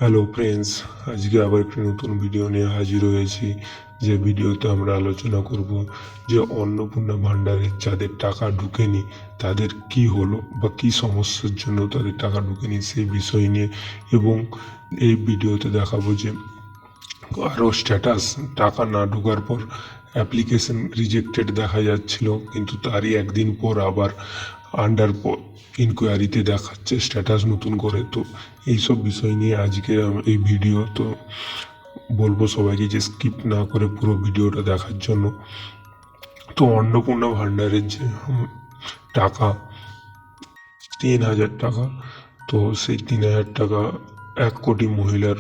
Hello friends, আজকে আবার একটি নতুন ভিডিও নিয়ে হাজির হয়েছি। যে ভিডিওতে আমরা আলোচনা করব যে অন্নপূর্ণা ভাণ্ডারে যাদের টাকা ঢুকেনি তাদের কি হলো বা কি সমস্যার জন্য তাদের টাকা ঢুকেনি সেই বিষয় নিয়ে। এবং এই ভিডিওতে দেখাবো যে আরও স্ট্যাটাস টাকা না ঢোকার পর অ্যাপ্লিকেশন রিজেক্টেড দেখা যাচ্ছিল, কিন্তু তারই একদিন পর আবার আন্ডার ইনকোয়ারিতে দেখাচ্ছে স্ট্যাটাস নতুন করে। তো এইসব বিষয় নিয়ে আজকে এই ভিডিও। তো বলবো সবাইকে যে স্কিপ না করে পুরো ভিডিওটা দেখার জন্য। তো অন্নপূর্ণা ভাণ্ডারের যে টাকা 3,000 টাকা, তো সেই 3,000 টাকা 1 কোটি মহিলার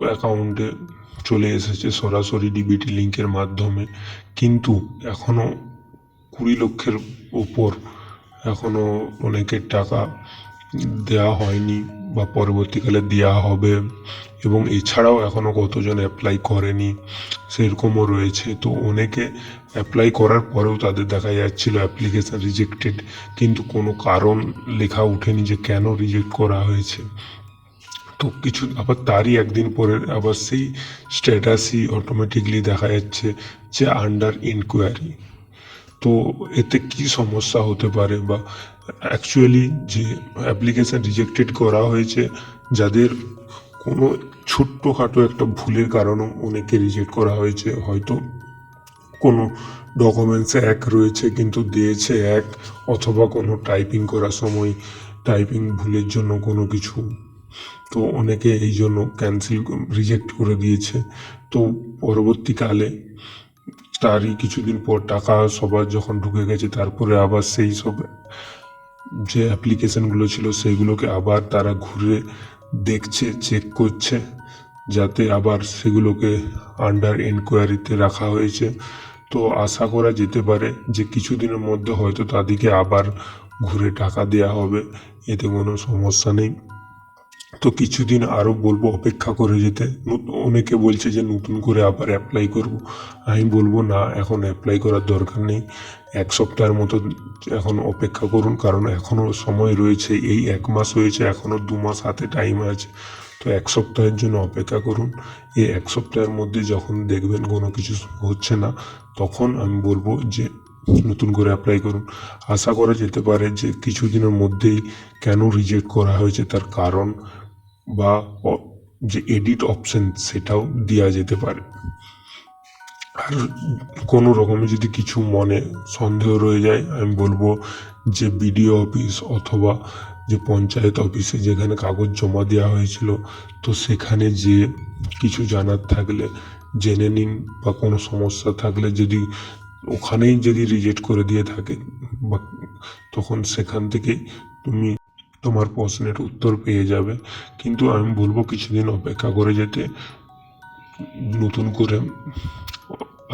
অ্যাকাউন্টে চলে এসেছে সরাসরি ডিবিটি লিঙ্কের মাধ্যমে। কিন্তু এখনও 20 লক্ষের ওপর এখনও অনেকের টাকা দেওয়া হয়নি বা পরবর্তীকালে দেওয়া হবে। এবং এছাড়াও এখনও কতজন অ্যাপ্লাই করেনি সেরকমও রয়েছে। তো অনেকে অ্যাপ্লাই করার পরেও তাদের দেখা যাচ্ছিল অ্যাপ্লিকেশান রিজেক্টেড, কিন্তু কোনো কারণ লেখা ওঠেনি যে কেন রিজেক্ট করা হয়েছে। তো কিছু আবার তারই একদিন পরে আবার সেই স্ট্যাটাসই অটোমেটিকলি দেখা যাচ্ছে যে আন্ডার ইনকোয়ারি। তো এতে কি সমস্যা হতে পারে, বা অ্যাকচুয়ালি যে অ্যাপ্লিকেশান রিজেক্টেড করা হয়েছে, যাদের কোনো ছোট্টখাটো একটা ভুলের কারণেও অনেকে রিজেক্ট করা হয়েছে। হয়তো কোনো ডকুমেন্টসে এক রয়েছে কিন্তু দিয়েছে এক, অথবা কোনো টাইপিং করার সময় টাইপিং ভুলের জন্য কোনো কিছু, তো অনেকে এই জন্য ক্যান্সেল রিজেক্ট করে দিয়েছে। তো পরবর্তীকালে তারই কিছুদিন পর টাকা সবার যখন ঢুকে গেছে, তারপরে আবার সেই সব যে অ্যাপ্লিকেশানগুলো ছিল সেইগুলোকে আবার তারা ঘুরে দেখছে, চেক করছে, যাতে আবার সেগুলোকে আন্ডার এনকোয়ারিতে রাখা হয়েছে। তো আশা করা যেতে পারে যে কিছুদিনের মধ্যে হয়তো তাদেরকে আবার ঘুরে টাকা দেওয়া হবে, এতে কোনো সমস্যা নেই। তো কিছুদিন আরও বলবো অপেক্ষা করে যেতে। অনেকে বলছে যে নতুন করে আবার অ্যাপ্লাই করব। আমি বলবো না, এখন অ্যাপ্লাই করার দরকার নেই। 1 সপ্তাহের মতো এখন অপেক্ষা করুন, কারণ এখনও সময় রয়েছে। এই 1 মাস হয়েছে, এখনও 2 মাস হাতে টাইম আছে। তো 1 সপ্তাহের জন্য অপেক্ষা করুন। এই 1 সপ্তাহের মধ্যে যখন দেখবেন কোনো কিছু হচ্ছে না, তখন আমি বলবো যে নতুন করে অ্যাপ্লাই করুন। আশা করা যেতে পারে যে কিছুদিনের মধ্যেই কেন রিজেক্ট করা হয়েছে তার কারণ বা যে এডিট অপশন সেটাও দেওয়া যেতে পারে। আর কোনো রকমে যদি কিছু মনে সন্দেহ রয়ে যায়, আমি বলবো যে বিডিও অফিস অথবা যে পঞ্চায়েত অফিসে যেখানে কাগজ জমা দেওয়া হয়েছিল, তো সেখানে যে কিছু জানার থাকলে জেনে নিন, বা কোনো সমস্যা থাকলে যদি ওখানেই যদি রিজেক্ট করে দিয়ে থাকে, বা তখন সেখান থেকেই তুমি তোমার প্রশ্নের উত্তর পেয়ে যাবে। কিন্তু আমি বলবো কিছুদিন অপেক্ষা করে যেতে, নতুন করে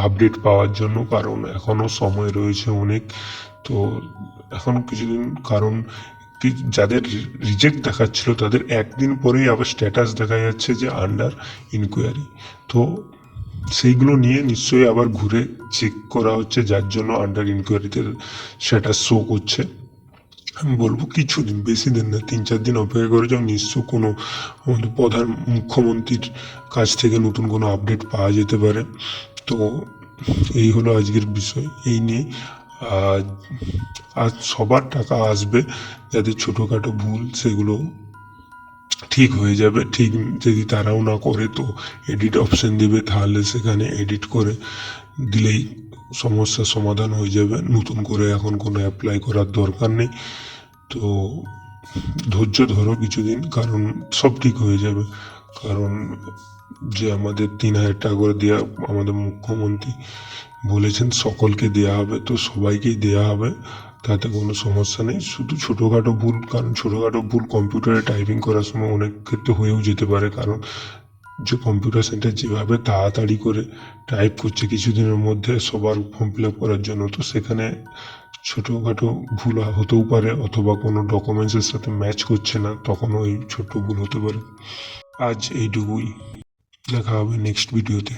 আপডেট পাওয়ার জন্য, কারণ এখনও সময় রয়েছে অনেক। তো এখন কিছুদিন, কারণ যাদের রিজেক্ট দেখাচ্ছিল তাদের একদিন পরেই আবার স্ট্যাটাস দেখা যাচ্ছে যে আন্ডার ইনকোয়ারি। তো সেইগুলো নিয়ে নিশ্চয়ই আবার ঘুরে চেক করা হচ্ছে, যার জন্য আন্ডার ইনকোয়ারিতে স্ট্যাটাস শো করছে। আমি বলবো কিছুদিন, বেশি দিন না, 3-4 দিন অপেক্ষা করে যাও। নিশ্চয় কোনো আমাদের মুখ্যমন্ত্রীর কাছ থেকে নতুন কোনো আপডেট পাওয়া যেতে পারে। তো এই হলো আজকের বিষয়। এই নিয়ে আজ সবার টাকা আসবে, যাদের ছোটোখাটো ভুল সেগুলো ঠিক হয়ে যাবে। ঠিক যদি তারাও না করে, তো এডিট অপশান দেবে, তাহলে সেখানে এডিট করে দিলেই সমস্যার সমাধান হয়ে যাবে। নতুন করে এখন কোনো অ্যাপ্লাই করার দরকার নেই। তো ধৈর্য ধরো কিছুদিন, কারণ সব ঠিক হয়ে যাবে। কারণ যে আমাদের 3,000 টাকা করে দেওয়া আমাদের মুখ্যমন্ত্রী বলেছেন সকলকে দেওয়া হবে, তো সবাইকেই দেওয়া হবে, তাতে কোনো সমস্যা নেই। শুধু ছোটোখাটো ভুল, কারণ ছোটোখাটো ভুল কম্পিউটারে টাইপিং করার সময় অনেক ক্ষেত্রে হয়েও যেতে পারে, কারণ যে কম্পিউটার সেন্টার যেভাবে তাড়াতাড়ি করে টাইপ করছে কিছুদিনের মধ্যে সবার ফর্ম ফিল আপ করার জন্য, তো সেখানে ছোটোখাটো ভুল হতেও পারে, অথবা কোনো ডকুমেন্টসের সাথে ম্যাচ করছে না, তখনও এই ছোট্ট ভুল হতে পারে। আজ এইটুকুই, দেখা হবে নেক্সট ভিডিওতে।